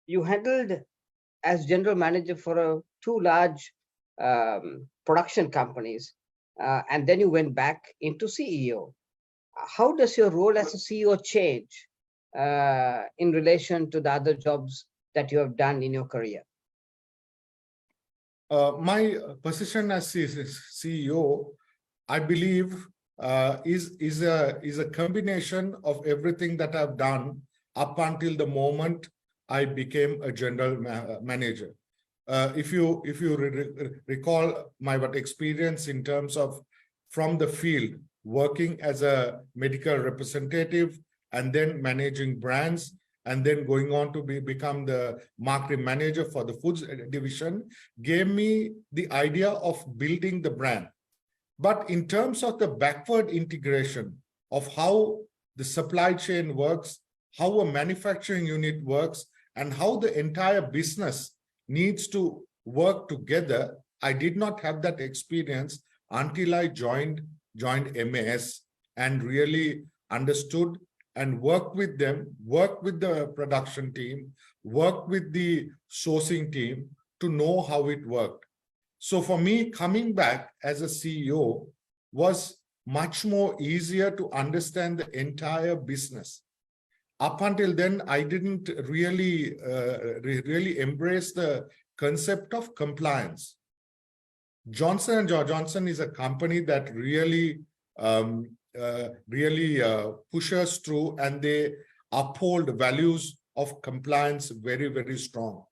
you handled as general manager for two large production companies, and then you went back into CEO. How does your role as a CEO change in relation to the other jobs that you have done in your career? My position as CEO, I believe, is a combination of everything that I've done up until the moment I became a general manager. If you recall my experience in terms of from the field, working as a medical representative and then managing brands, and then going on to become the marketing manager for the foods division, gave me the idea of building the brand. But in terms of the backward integration of how the supply chain works, how a manufacturing unit works, and how the entire business needs to work together, I did not have that experience until I joined MAS and really understood and work with them, work with the production team, work with the sourcing team to know how it worked. So for me, coming back as a CEO was much more easier to understand the entire business. Up until then, I didn't really embrace the concept of compliance. Johnson & Johnson is a company that really pushes through, and they uphold values of compliance very, very strong.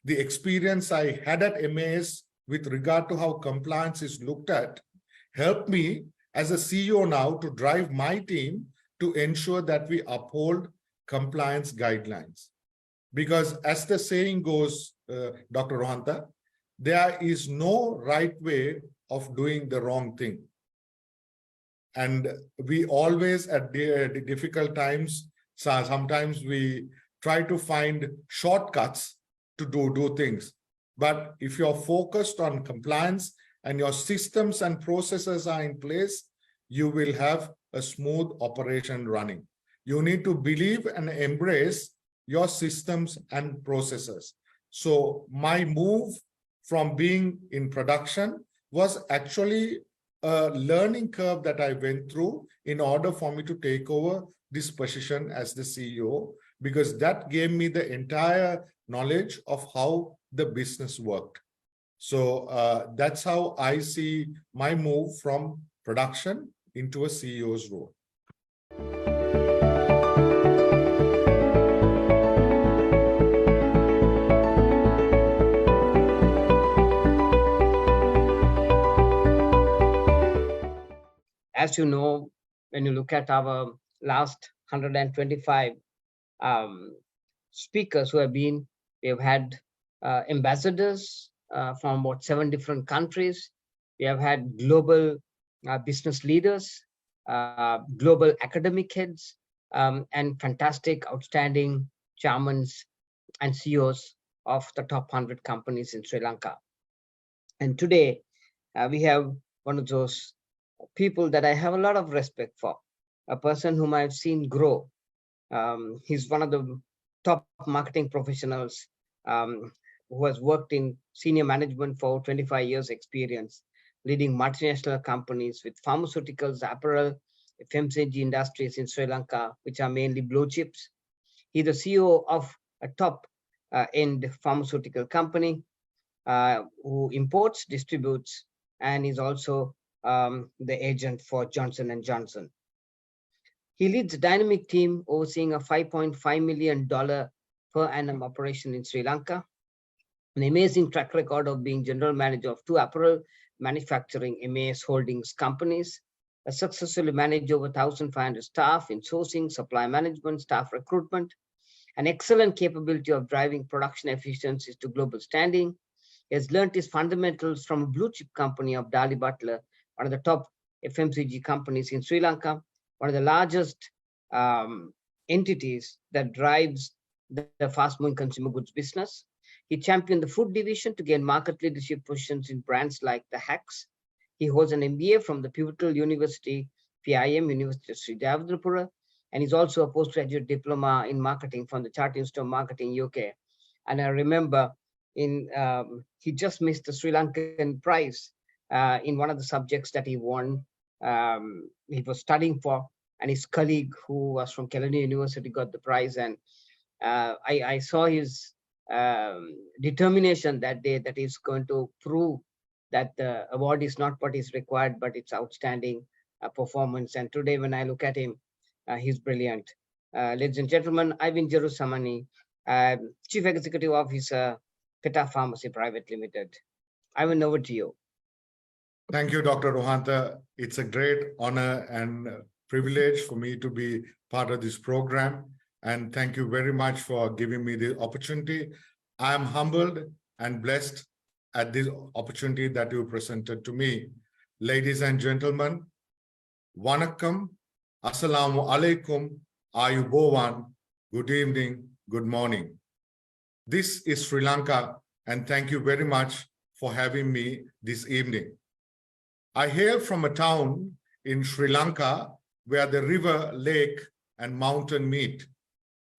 The experience I had at MAS with regard to how compliance is looked at helped me as a CEO now to drive my team to ensure that we uphold compliance guidelines. Because as the saying goes, Dr. Rohanta, there is no right way of doing the wrong thing. And we always, at the difficult times, sometimes we try to find shortcuts to do things. But if you're focused on compliance and your systems and processes are in place, you will have a smooth operation running. You need to believe and embrace your systems and processes. So my move from being in production was actually a learning curve that I went through in order for me to take over this position as the CEO, because that gave me the entire knowledge of how the business worked. So that's how I see my move from production into a CEO's role. As you know, when you look at our last 125 speakers who have been, we've had ambassadors from about 7 different countries. We have had global business leaders, global academic heads, and fantastic, outstanding chairmen and CEOs of the top 100 companies in Sri Lanka. And today, we have one of those people that I have a lot of respect for, a person whom I've seen grow. He's one of the top marketing professionals who has worked in senior management for 25 years experience, leading multinational companies with pharmaceuticals, apparel, FMCG industries in Sri Lanka, which are mainly blue chips. He's the CEO of a top end pharmaceutical company who imports, distributes, and is also the agent for Johnson & Johnson. He leads a dynamic team overseeing a $5.5 million per annum operation in Sri Lanka, an amazing track record of being general manager of 2 apparel manufacturing MAS Holdings companies, a successfully managed over 1,500 staff in sourcing, supply management, staff recruitment, an excellent capability of driving production efficiencies to global standing. He has learned his fundamentals from a blue chip company of Dali Butler, one of the top FMCG companies in Sri Lanka, one of the largest entities that drives the fast-moving consumer goods business. He championed the food division to gain market leadership positions in brands like the Hacks. He holds an MBA from the pivotal university, PIM, University of Sri Davudrapura, and he's also a postgraduate diploma in marketing from the Chartered Institute of Marketing, UK, And I remember he just missed the Sri Lankan prize in one of the subjects that he won. He was studying for, and his colleague who was from Kelaniya University got the prize. And I saw his determination that day, that he's going to prove that the award is not what is required, but it's outstanding performance. And today, when I look at him, he's brilliant. Ladies and gentlemen, Ivyin Jesumaney, Chief Executive Officer, Pettah Pharmacy Private Limited. Ivyin, over to you. Thank you, Dr. Rohantha. It's a great honor and privilege for me to be part of this program. And thank you very much for giving me the opportunity. I am humbled and blessed at this opportunity that you presented to me. Ladies and gentlemen, Vanakkam, Assalamu alaikum, Ayubowan, good evening, good morning. This is Sri Lanka, and thank you very much for having me this evening. I hail from a town in Sri Lanka where the river, lake, and mountain meet.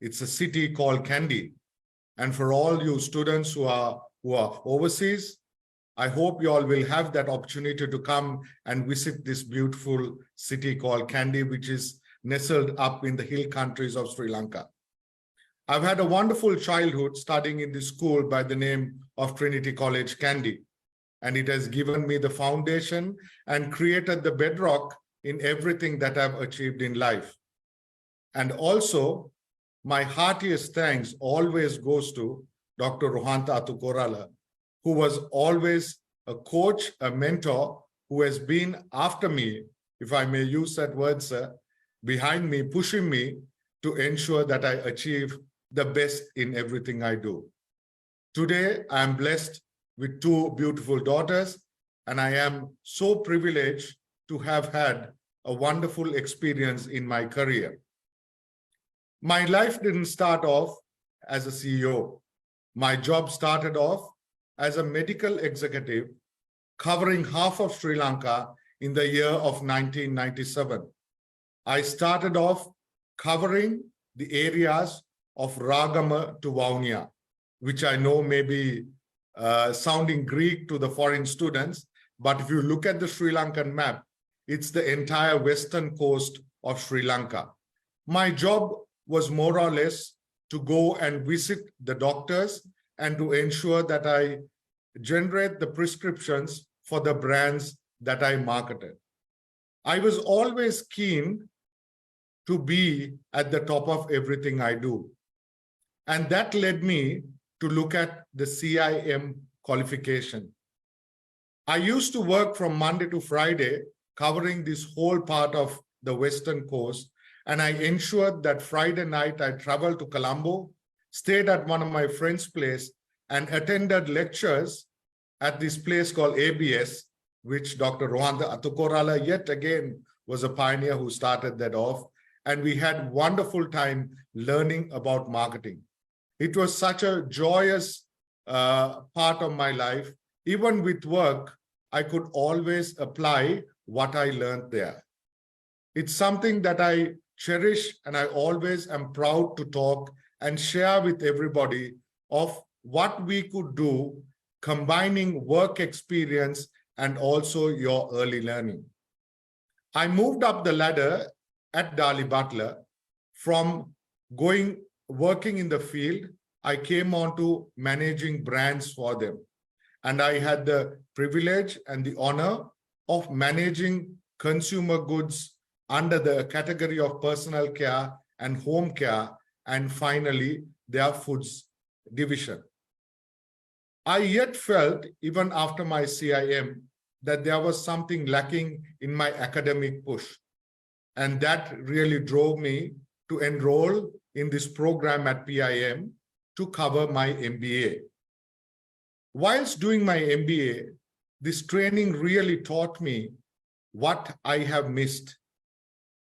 It's a city called Kandy. And for all you students who are overseas, I hope you all will have that opportunity to come and visit this beautiful city called Kandy, which is nestled up in the hill countries of Sri Lanka. I've had a wonderful childhood studying in this school by the name of Trinity College, Kandy. And it has given me the foundation and created the bedrock in everything that I've achieved in life. And also, my heartiest thanks always goes to Dr. Rohantha Athukorala, who was always a coach, a mentor, who has been after me, if I may use that word, sir, behind me, pushing me to ensure that I achieve the best in everything I do. Today, I am blessed with two beautiful daughters, and I am so privileged to have had a wonderful experience in my career. My life didn't start off as a CEO. My job started off as a medical executive covering half of Sri Lanka in the year of 1997. I started off covering the areas of Ragama to Vaunia, which I know may be sounding Greek to the foreign students, but if you look at the Sri Lankan map, it's the entire western coast of Sri Lanka. My job was more or less to go and visit the doctors and to ensure that I generate the prescriptions for the brands that I marketed. I was always keen to be at the top of everything I do. And that led me to look at the CIM qualification. I used to work from Monday to Friday, covering this whole part of the Western coast. And I ensured that Friday night I traveled to Colombo, stayed at one of my friend's place, and attended lectures at this place called ABS, which Dr. Rohantha Athukorala yet again was a pioneer who started that off. And we had wonderful time learning about marketing. It was such a joyous part of my life. Even with work, I could always apply what I learned there. It's something that I cherish, and I always am proud to talk and share with everybody of what we could do, combining work experience and also your early learning. I moved up the ladder at Dali Butler. From working in the field, I came on to managing brands for them. And I had the privilege and the honor of managing consumer goods under the category of personal care and home care, and finally, their foods division. I yet felt, even after my CIM, that there was something lacking in my academic push. And that really drove me to enroll in this program at PIM to cover my MBA. Whilst doing my MBA, this training really taught me what I have missed.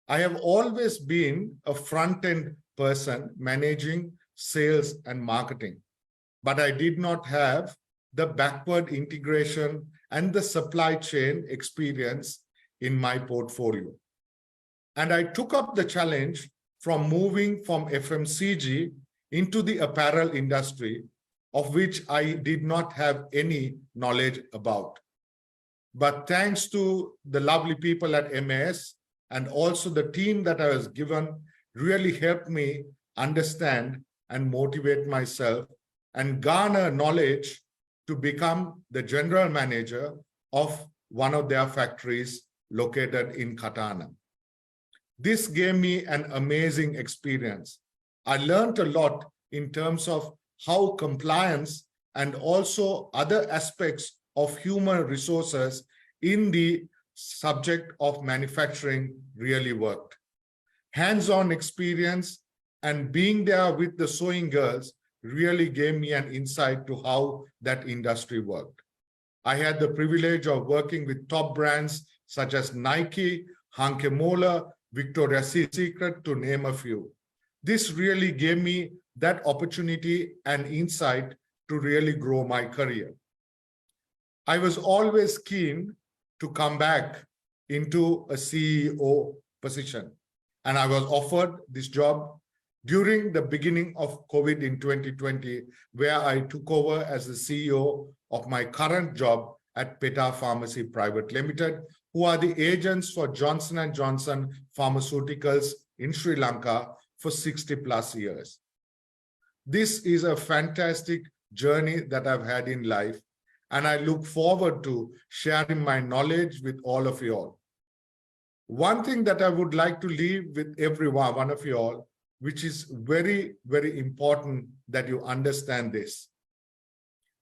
I have always been a front-end person managing sales and marketing, but I did not have the backward integration and the supply chain experience in my portfolio. And I took up the challenge from moving from FMCG into the apparel industry of which I did not have any knowledge about. But thanks to the lovely people at MAS and also the team that I was given really helped me understand and motivate myself and garner knowledge to become the general manager of one of their factories located in Katana. This gave me an amazing experience. I learned a lot in terms of how compliance and also other aspects of human resources in the subject of manufacturing really worked. Hands-on experience and being there with the sewing girls really gave me an insight to how that industry worked. I had the privilege of working with top brands such as Nike, Hanke Mola, Victoria's Secret, to name a few. This really gave me that opportunity and insight to really grow my career. I was always keen to come back into a CEO position, and I was offered this job during the beginning of COVID in 2020, where I took over as the CEO of my current job at Pettah Pharmacy Private Limited, who are the agents for Johnson & Johnson Pharmaceuticals in Sri Lanka for 60 plus years. This is a fantastic journey that I've had in life, and I look forward to sharing my knowledge with all of you all. One thing that I would like to leave with every one of you all, which is very, very important that you understand this.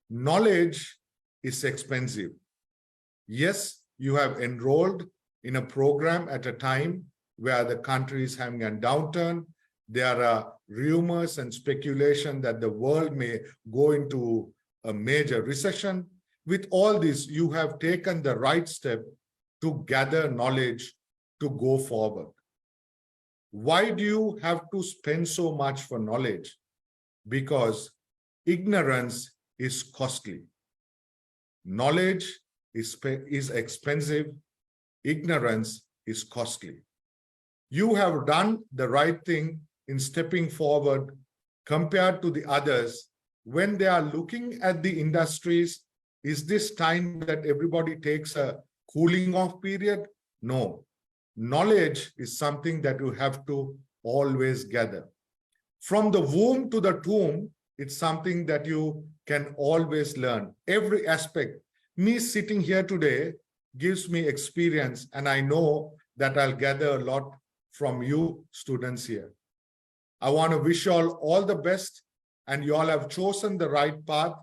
Knowledge is expensive. Yes, you have enrolled in a program at a time where the country is having a downturn. There are rumors and speculation that the world may go into a major recession. With all this, you have taken the right step to gather knowledge to go forward. Why do you have to spend so much for knowledge? Because ignorance is costly. Knowledge is expensive. Ignorance is costly. You have done the right thing in stepping forward compared to the others. When they are looking at the industries, is this time that everybody takes a cooling off period? No. Knowledge is something that you have to always gather. From the womb to the tomb, it's something that you can always learn. Every aspect. Me sitting here today gives me experience, and I know that I'll gather a lot from you students here. I want to wish you all the best, and you all have chosen the right path.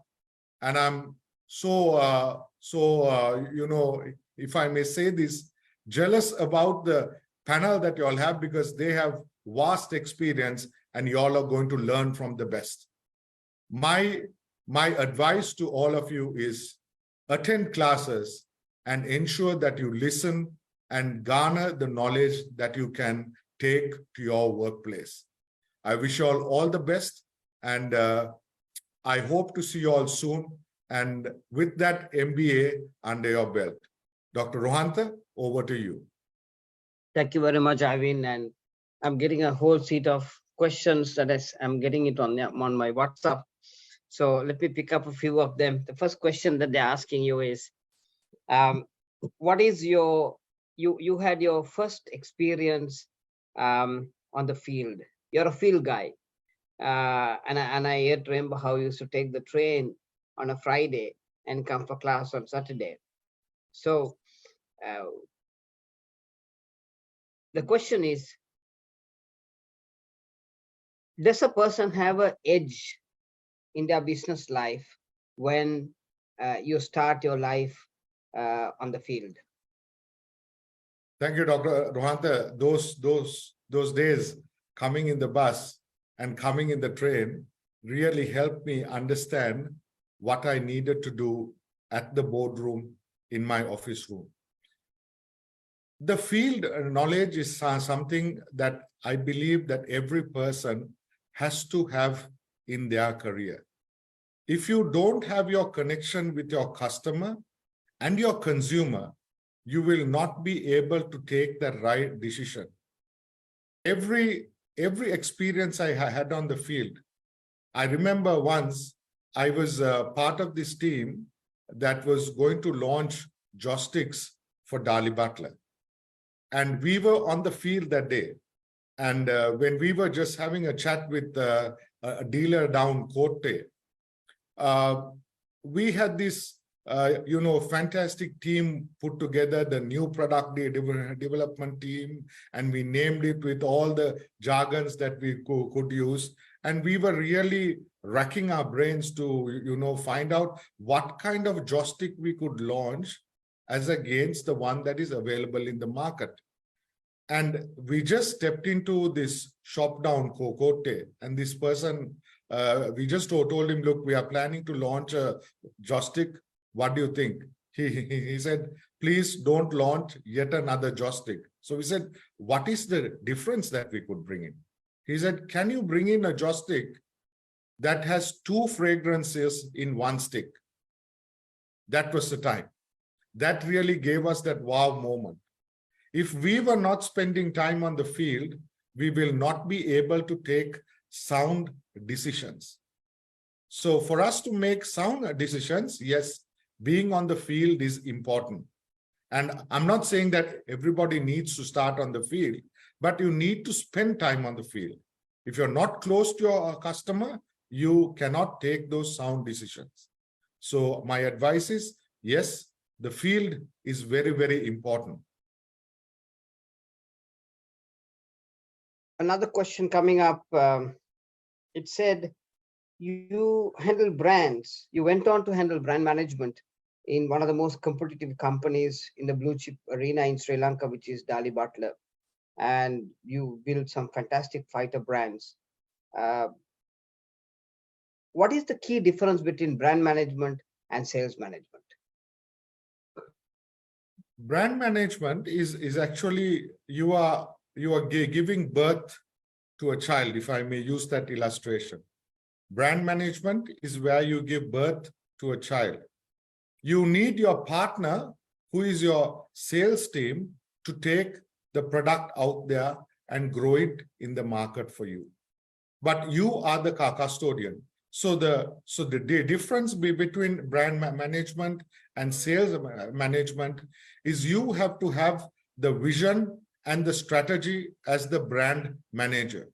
And I'm you know, if I may say this, jealous about the panel that you all have, because they have vast experience and you all are going to learn from the best. My advice to all of you is attend classes and ensure that you listen and garner the knowledge that you can take to your workplace. I wish you all the best, and I hope to see you all soon, and with that MBA under your belt. Dr. Rohantha, over to you. Thank you very much, Ivyin. And I'm getting a whole sheet of questions that I'm getting it on my WhatsApp. So let me pick up a few of them. The first question that they're asking you is, what is you had your first experience on the field? You're a field guy. And I yet remember how you used to take the train on a Friday and come for class on Saturday. So the question is, does a person have an edge in their business life when you start your life on the field? Thank you, Dr. Rohantha. Those days coming in the bus and coming in the train really helped me understand what I needed to do at the boardroom in my office room. The field knowledge is something that I believe that every person has to have in their career. If you don't have your connection with your customer and your consumer, you will not be able to take the right decision. Every experience I had on the field, I remember once I was part of this team that was going to launch joysticks for Dali Butler. And we were on the field that day. And when we were just having a chat with a dealer down Kotte, we had this, fantastic team put together, the new product development team, and we named it with all the jargons that we could use. And we were really racking our brains to, find out what kind of joystick we could launch as against the one that is available in the market. And we just stepped into this shop down Kotte, and this person, we just told him, look, we are planning to launch a joystick. What do you think? He said, please don't launch yet another joystick. So we said, what is the difference that we could bring in? He said, can you bring in a joystick that has 2 fragrances in one stick? That was the time. That really gave us that wow moment. If we were not spending time on the field, we will not be able to take sound decisions. So for us to make sound decisions, yes, being on the field is important. And I'm not saying that everybody needs to start on the field, but you need to spend time on the field. If you're not close to your customer, you cannot take those sound decisions. So my advice is, yes, the field is very, very important. Another question coming up. It said, you handle brands. You went on to handle brand management in one of the most competitive companies in the blue chip arena in Sri Lanka, which is Dali Butler. And you built some fantastic fighter brands. What is the key difference between brand management and sales management? Brand management is actually, you are giving birth to a child, if I may use that illustration. Brand management is where you give birth to a child. You need your partner, who is your sales team, to take the product out there and grow it in the market for you. But you are the custodian. So the difference between brand management and sales management is you have to have the vision and the strategy as the brand manager.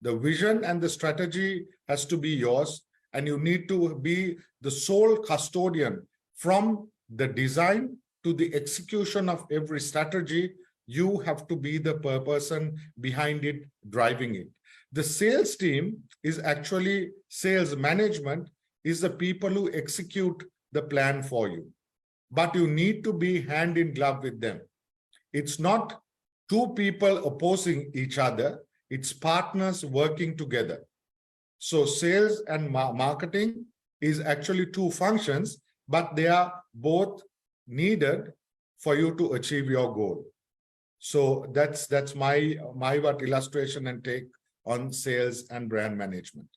The vision and the strategy has to be yours, and you need to be the sole custodian from the design to the execution of every strategy. You have to be the person behind it, driving it. The sales team is actually, sales management is the people who execute the plan for you. But you need to be hand in glove with them. It's not 2 people opposing each other. It's partners working together. So sales and marketing is actually 2 functions, but they are both needed for you to achieve your goal. So that's my illustration and take on sales and brand management.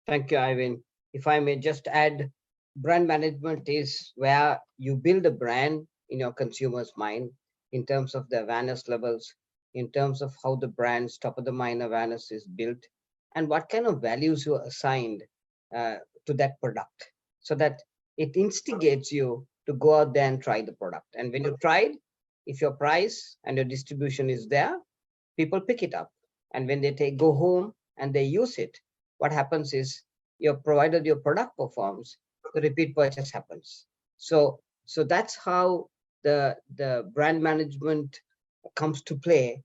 Thank you, Ivyin. If I may just add, brand management is where you build a brand in your consumer's mind in terms of the awareness levels, in terms of how the brand's top of the mind awareness is built, and what kind of values you are assigned to that product, so that it instigates you to go out there and try the product. And when you tried, if your price and your distribution is there, people pick it up. And when they go home and they use it, what happens is, provided your product performs, the repeat purchase happens. So that's how the brand management comes to play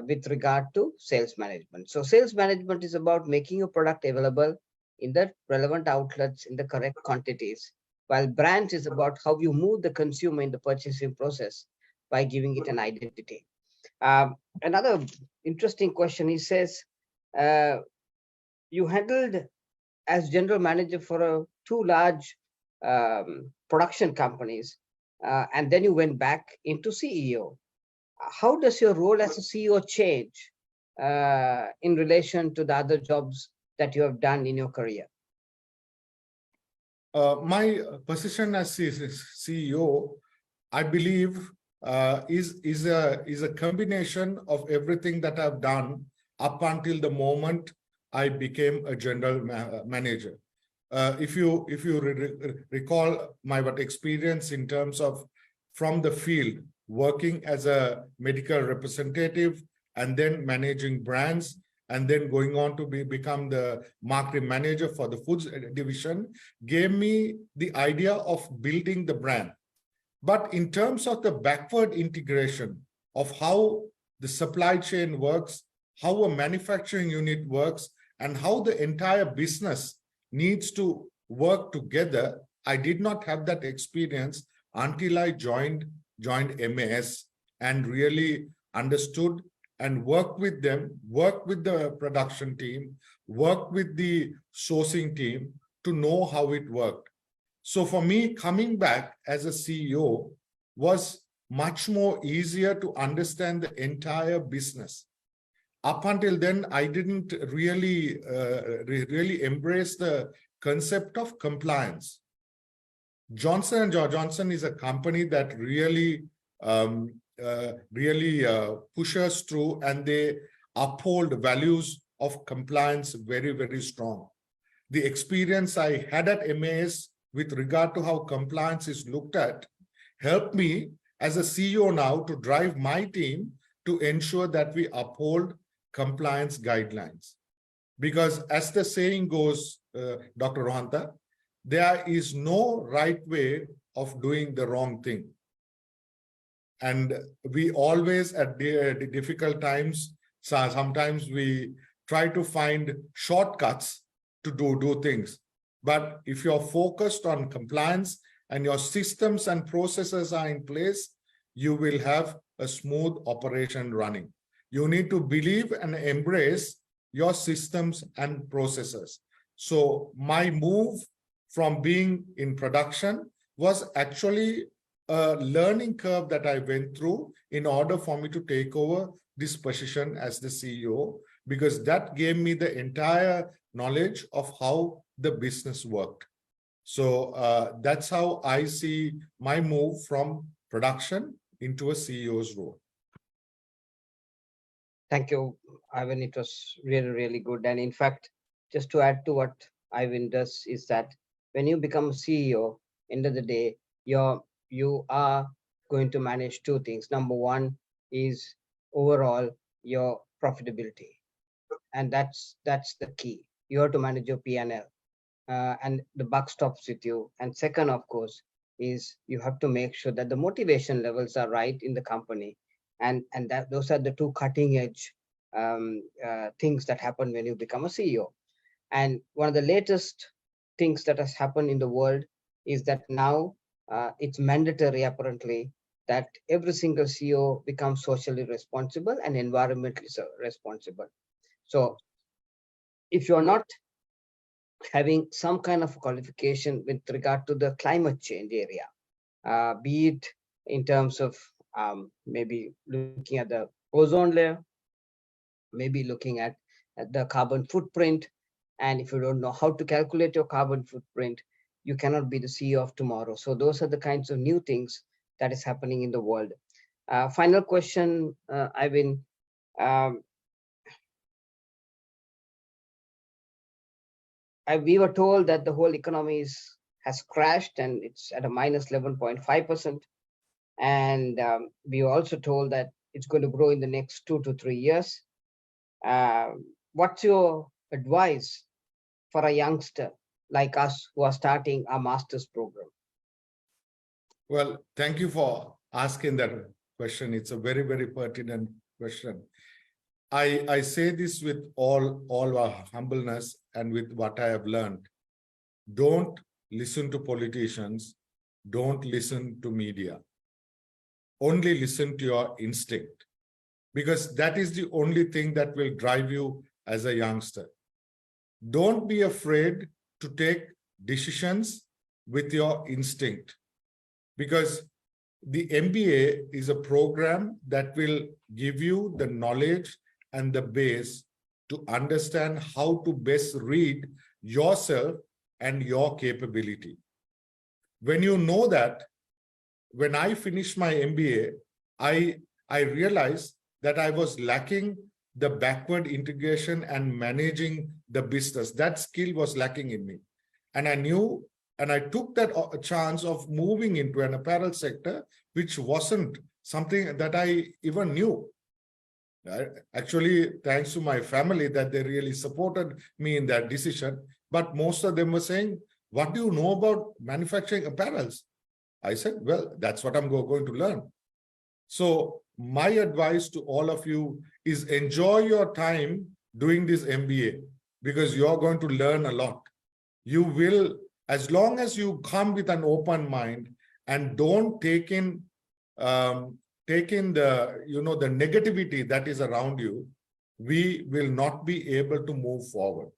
with regard to sales management. So sales management is about making your product available in the relevant outlets in the correct quantities, while brands is about how you move the consumer in the purchasing process by giving it an identity. Another interesting question, he says, you handled as general manager for 2 large production companies, and then you went back into CEO. How does your role as a CEO change in relation to the other jobs that you have done in your career? My position as CEO, I believe, is a combination of everything that I've done up until the moment I became a general manager. If you recall my experience in terms of from the field, working as a medical representative and then managing brands, and then going on to become the marketing manager for the foods division, gave me the idea of building the brand. But in terms of the backward integration of how the supply chain works, how a manufacturing unit works, and how the entire business needs to work together, I did not have that experience until I joined MAS and really understood and worked with them, worked with the production team, worked with the sourcing team to know how it worked. So for me, coming back as a CEO was much more easier to understand the entire business. Up until then, I didn't really embrace the concept of compliance. Johnson & Johnson is a company that really pushes through, and they uphold values of compliance very, very strong. The experience I had at MAS with regard to how compliance is looked at helped me as a CEO now to drive my team to ensure that we uphold compliance guidelines. Because as the saying goes, Dr. Rohanta, there is no right way of doing the wrong thing. And we always, at the difficult times, sometimes we try to find shortcuts to do things. But if you're focused on compliance and your systems and processes are in place, you will have a smooth operation running. You need to believe and embrace your systems and processes. So my move from being in production was actually a learning curve that I went through in order for me to take over this position as the CEO, because that gave me the entire knowledge of how the business worked. So that's how I see my move from production into a CEO's role. Thank you, Ivyin. It was really, really good. And in fact, just to add to what Ivyin does is that when you become a CEO, end of the day, you are going to manage two things. Number one is overall your profitability, and that's the key. You have to manage your P&L, and the buck stops with you. And second, of course, is you have to make sure that the motivation levels are right in the company, and that those are the two cutting edge things that happen when you become a CEO. And one of the latest things that has happened in the world is that now it's mandatory, apparently, that every single CEO becomes socially responsible and environmentally responsible. So if you're not having some kind of qualification with regard to the climate change area, be it in terms of maybe looking at the ozone layer, maybe looking at the carbon footprint. And if you don't know how to calculate your carbon footprint, you cannot be the CEO of tomorrow. So those are the kinds of new things that is happening in the world. Final question, Ivyin. We were told that the whole economy has crashed and it's at a minus 11.5%. And we were also told that it's going to grow in the next 2 to 3 years. What's your advice for a youngster like us who are starting our master's program? Well, thank you for asking that question. It's a very, very pertinent question. I say this with all our humbleness and with what I have learned. Don't listen to politicians. Don't listen to media. Only listen to your instinct, because that is the only thing that will drive you as a youngster. Don't be afraid to take decisions with your instinct, because the MBA is a program that will give you the knowledge and the base to understand how to best read yourself and your capability. When you know that, when I finished my MBA, I realized that I was lacking the backward integration and managing the business. That skill was lacking in me. And I knew, and I took that chance of moving into an apparel sector, which wasn't something that I even knew. Actually, thanks to my family that they really supported me in that decision. But most of them were saying, what do you know about manufacturing apparels? I said, well, that's what I'm going to learn. So my advice to all of you is enjoy your time doing this MBA because you're going to learn a lot. You will, as long as you come with an open mind and don't take in the the negativity that is around you, we will not be able to move forward.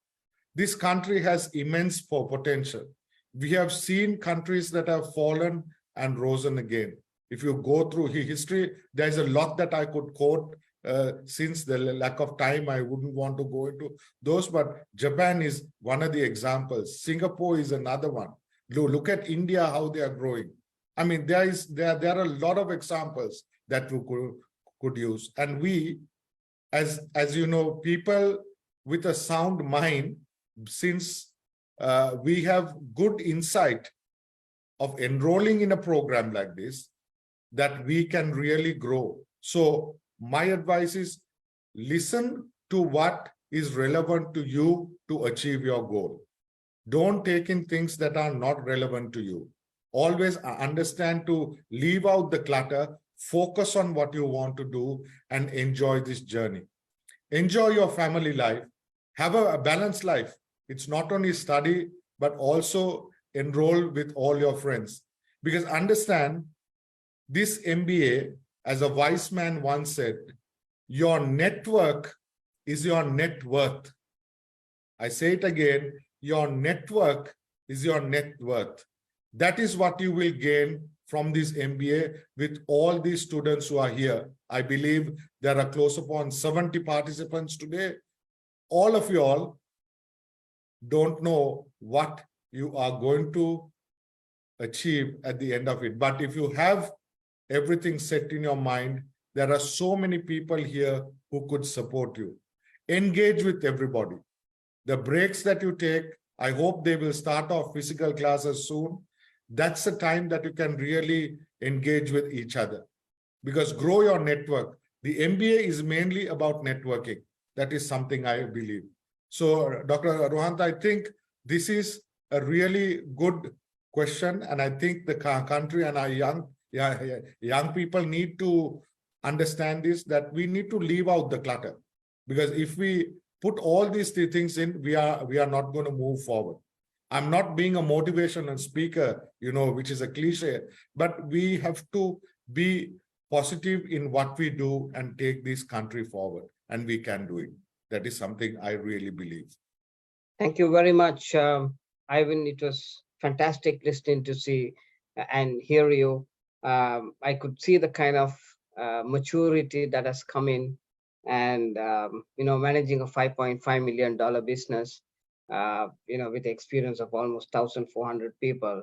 This country has immense potential. We have seen countries that have fallen and risen again. If you go through history, there's a lot that I could quote. Since the lack of time, I wouldn't want to go into those, but Japan is one of the examples. Singapore is another one. Look at India, how they are growing. I mean, there are a lot of examples that we could use. And we, as you know, people with a sound mind, since we have good insight of enrolling in a program like this, that we can really grow. So my advice is listen to what is relevant to you to achieve your goal. Don't take in things that are not relevant to you. Always understand to leave out the clutter, focus on what you want to do, and enjoy this journey. Enjoy your family life. Have a balanced life. It's not only study, but also enroll with all your friends. Because understand, this MBA, as a wise man once said, your network is your net worth. I say it again, your network is your net worth. That is what you will gain from this MBA with all these students who are here. I believe there are close upon 70 participants today. All of you all don't know what you are going to achieve at the end of it. But if you have everything set in your mind, there are so many people here who could support you. Engage with everybody. The breaks that you take, I hope they will start off physical classes soon. That's the time that you can really engage with each other, because grow your network. The MBA is mainly about networking. That is something I believe. So Dr. Rohanta, I think this is a really good question. And I think the country and our young people need to understand this, that we need to leave out the clutter. Because if we put all these three things in, we are not going to move forward. I'm not being a motivational speaker, which is a cliche, but we have to be positive in what we do and take this country forward, and we can do it. That is something I really believe. Thank you very much, Ivyin. It was fantastic listening to see and hear you. I could see the kind of maturity that has come in, and managing a $5.5 million business, with the experience of almost 1,400 people.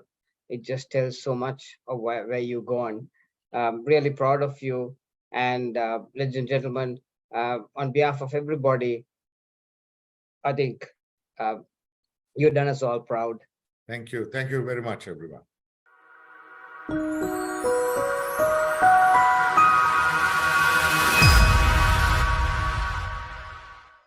It just tells so much of where you've gone. Really proud of you. And ladies and gentlemen, on behalf of everybody, I think you've done us all proud. Thank you. Thank you very much, everyone.